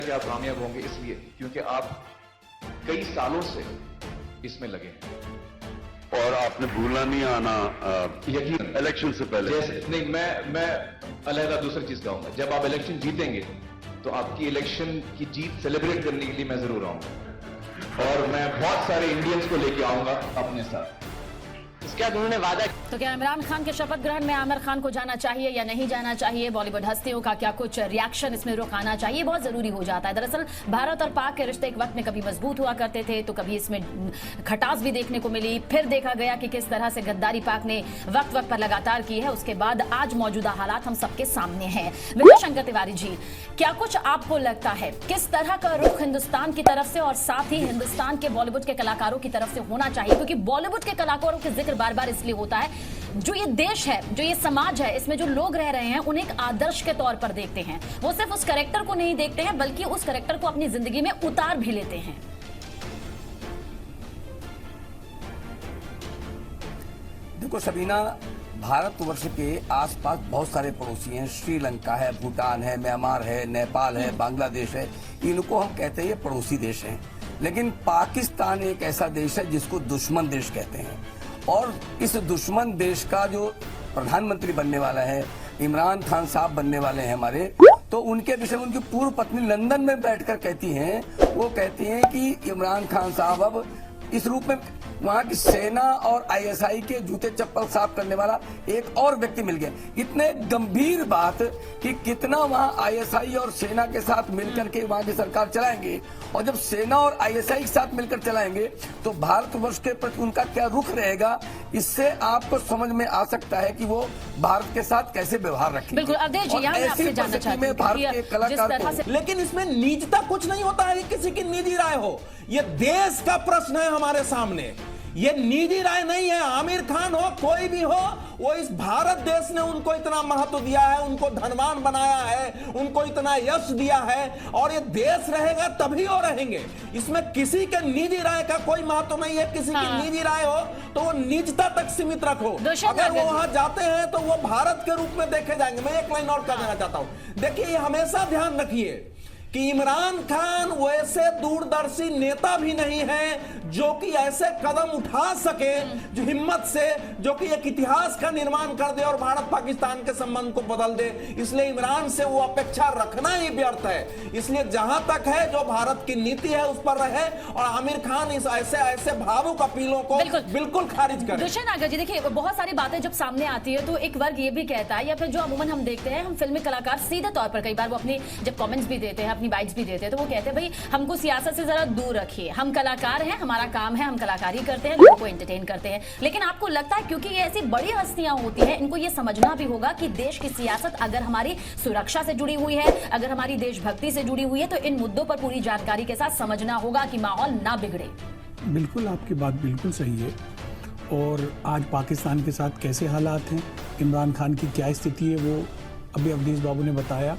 कि आप कामयाब होंगे इसलिए क्योंकि आप कई सालों से इसमें लगे हैं और आपने भूलना नहीं आना यकीन इलेक्शन से पहले। जैसे नहीं मैं अलहदा दूसरी चीज कहूंगा, जब आप इलेक्शन जीतेंगे तो आपकी इलेक्शन की जीत सेलिब्रेट करने के लिए मैं जरूर आऊंगा और मैं बहुत सारे इंडियंस को लेके आऊंगा अपने साथ। इसके बाद उन्होंने वादा। तो क्या इमरान खान के शपथ ग्रहण में आमिर खान को जाना चाहिए या नहीं जाना चाहिए? बॉलीवुड हस्तियों का क्या कुछ रिएक्शन इसमें रुख आना चाहिए? बहुत जरूरी हो जाता है। दरअसल भारत और पाक के रिश्ते एक वक्त में कभी मजबूत हुआ करते थे तो कभी इसमें खटास भी देखने को मिली। फिर देखा गया कि किस तरह से गद्दारी पाक ने वक्त वक्त पर लगातार की है। उसके बाद आज मौजूदा हालात हम सबके सामने हैं। विजय शंकर तिवारी जी, क्या कुछ आपको लगता है किस तरह का रुख हिंदुस्तान की तरफ से और साथ ही हिंदुस्तान के बॉलीवुड के कलाकारों की तरफ से होना चाहिए? क्योंकि बॉलीवुड के कलाकारों के जिक्र बार बार इसलिए होता है, जो ये देश है, जो ये समाज है, इसमें जो लोग रह रहे हैं उन्हें एक आदर्श के तौर पर देखते हैं। वो सिर्फ उस कैरेक्टर को नहीं देखते हैं बल्कि उस कैरेक्टर को अपनी जिंदगी में उतार भी लेते हैं। देखो सबीना, भारतवर्ष के आसपास बहुत सारे पड़ोसी हैं। श्रीलंका है, भूटान है, म्यांमार है, नेपाल है, बांग्लादेश है। इनको हम कहते हैं ये पड़ोसी देश हैं। लेकिन पाकिस्तान एक ऐसा देश है जिसको दुश्मन देश कहते हैं। और इस दुश्मन देश का जो प्रधानमंत्री बनने वाला है, इमरान खान साहब बनने वाले हैं हमारे, तो उनके विषय में उनकी पूर्व पत्नी लंदन में बैठकर कहती हैं, वो कहती हैं कि इमरान खान साहब अब इस रूप में वहां की सेना और आईएसआई के जूते चप्पल साफ करने वाला एक और व्यक्ति मिल गया। इतने गंभीर बात कि कितना वहां आईएसआई और सेना के साथ मिलकर के वहां की सरकार चलाएंगे, और जब सेना और आईएसआई के साथ मिलकर चलाएंगे तो भारतवर्ष के प्रति उनका क्या रुख रहेगा, इससे आपको समझ में आ सकता है कि वो भारत के साथ कैसे व्यवहार रखेंगे। बिल्कुल अवधेश जी, यहाँ मैं आपसे जानना चाहती हूँ भारत के कलाकार को, लेकिन इसमें निजता कुछ नहीं होता है, किसी की निजी राय हो। ये देश का प्रश्न है हमारे सामने, ये निजी राय नहीं है। आमिर खान हो, कोई भी हो, वो इस भारत देश ने उनको इतना महत्व दिया है, उनको धनवान बनाया है, उनको इतना यश दिया है, और ये देश रहेगा तभी वो रहेंगे। इसमें किसी के निजी राय का कोई महत्व नहीं है। किसी की निजी राय हो तो वो निजता तक सीमित रखो। अगर वो वहां जाते हैं तो वो भारत के रूप में देखे जाएंगे। मैं एक लाइन और कहना चाहता हूं, देखिए ये हमेशा ध्यान रखिए कि इमरान खान वैसे दूरदर्शी नेता भी नहीं है जो कि ऐसे कदम उठा सके, जो हिम्मत से, जो कि एक इतिहास का निर्माण कर दे और भारत पाकिस्तान के संबंध को बदल दे। इसलिए इमरान से वो अपेक्षा रखना ही व्यर्थ है। इसलिए जहां तक है जो भारत की नीति है उस पर रहे, और आमिर खान इस ऐसे भावुक अपीलों को बिल्कुल खारिज करे। दुष्यंत नागर जी, देखिए बहुत सारी बातें जब सामने आती है तो एक वर्ग ये भी कहता है, या फिर जो अमूमन हम देखते हैं, हम फिल्मी कलाकार सीधे तौर पर कई बार वो अपनी जब कमेंट्स भी देते हैं, अपनी बाइट्स भी देते हैं, तो वो कहते हैं भाई हमको सियासत से जरा दूर रखिए, हम कलाकार हैं, हमारा काम है, हम कलाकारी करते हैं, लोगों को एंटरटेन करते हैं। लेकिन आपको लगता है क्योंकि ये ऐसी बड़ी हस्तियां होती हैं, इनको ये समझना भी होगा कि देश की सियासत अगर हमारी सुरक्षा से जुड़ी हुई है, अगर हमारी देशभक्ति से जुड़ी हुई है, तो इन मुद्दों पर पूरी जानकारी के साथ समझना होगा कि माहौल ना बिगड़े। बिल्कुल, आपकी बात बिल्कुल सही है। और आज पाकिस्तान के साथ कैसे हालात हैं, इमरान खान की क्या स्थिति है, वो अभी अवधेश बाबू ने बताया।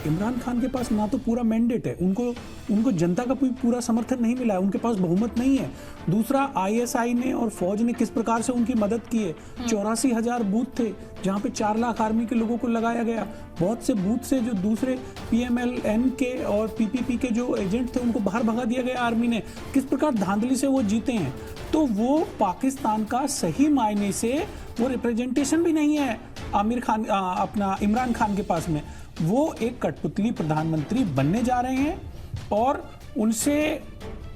इमरान खान के पास ना तो पूरा मैंडेट है, उनको जनता का पूरा समर्थन नहीं मिला है, उनके पास बहुमत नहीं है। दूसरा, आईएसआई ने और फौज ने किस प्रकार से उनकी मदद की है। 84,000 बूथ थे जहां पे 4 लाख आर्मी के लोगों को लगाया गया। बहुत से बूथ से जो दूसरे PMLN के और PPP के जो एजेंट थे उनको बाहर भगा दिया गया आर्मी ने। किस प्रकार धांधली से वो जीते हैं। तो वो पाकिस्तान का सही मायने से वो रिप्रेजेंटेशन भी नहीं है आमिर खान अपना इमरान खान के पास में। वो एक कठपुतली प्रधानमंत्री बनने जा रहे हैं, और उनसे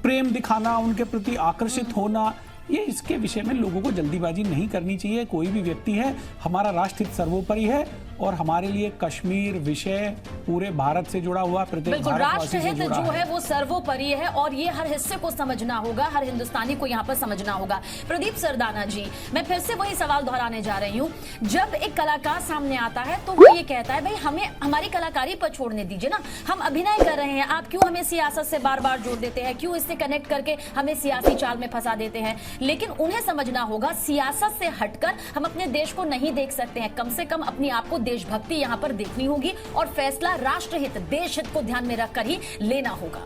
प्रेम दिखाना, उनके प्रति आकर्षित होना, ये इसके विषय में लोगों को जल्दीबाजी नहीं करनी चाहिए। कोई भी व्यक्ति है, हमारा राष्ट्रहित सर्वोपरि है, और हमारे लिए कश्मीर विषय पूरे भारत से जुड़ा हुआ, प्रत्येक भारतवासी से जुड़ा जो है वो सर्वोपरि है, और ये हर हिस्से को समझना होगा, हर हिंदुस्तानी को यहाँ पर समझना होगा। प्रदीप सरदाना जी, मैं फिर से वही सवाल दोहराने जा रही हूँ। जब एक कलाकार सामने आता है तो वो ये कहता है भाई हमें हमारी कलाकारी पर छोड़ने दीजिए ना, हम अभिनय कर रहे हैं, आप क्यों हमें सियासत से बार बार जोड़ देते हैं, क्यों इससे कनेक्ट करके हमें सियासी चाल में फंसा देते हैं। लेकिन उन्हें समझना होगा सियासत से हटकर हम अपने देश को नहीं देख सकते हैं। कम से कम अपनी आप को देशभक्ति यहाँ पर देखनी होगी, और फैसला राष्ट्रहित, देश हित को ध्यान में रखकर ही लेना होगा।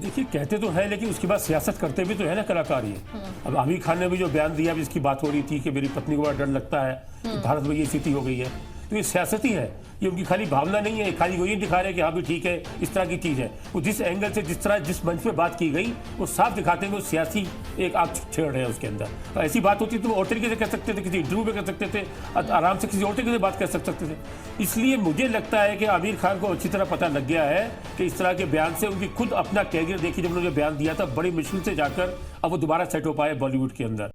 देखिए, कहते तो है लेकिन उसके बाद सियासत करते भी तो है ना कलाकार ये। अब आमिर खान ने भी जो बयान दिया, इसकी बात हो रही थी कि मेरी पत्नी को बड़ा डर लगता है, भारत में ये स्थिति हो गई है। तो ये सियासती है, ये उनकी खाली भावना नहीं है, खाली वो ये दिखा रहे हैं कि हाँ भी ठीक है, इस तरह की चीज़ है। वो जिस एंगल से जिस मंच पे बात की गई वो साफ दिखाते हैं कि वो सियासी एक आग छेड़ रहे हैं उसके अंदर। तो ऐसी बात होती तो वो और तरीके से कह सकते थे, किसी इंटरव्यू में कह सकते थे, आराम से किसी और तरीके से बात कर सकते थे। इसलिए मुझे लगता है कि आमिर खान को अच्छी तरह पता लग गया है कि इस तरह के बयान से उनकी खुद अपना कैरियर देखिए, जब उन्होंने बयान दिया था बड़ी मुश्किल से जाकर अब वो दोबारा सेट हो पाए बॉलीवुड के अंदर।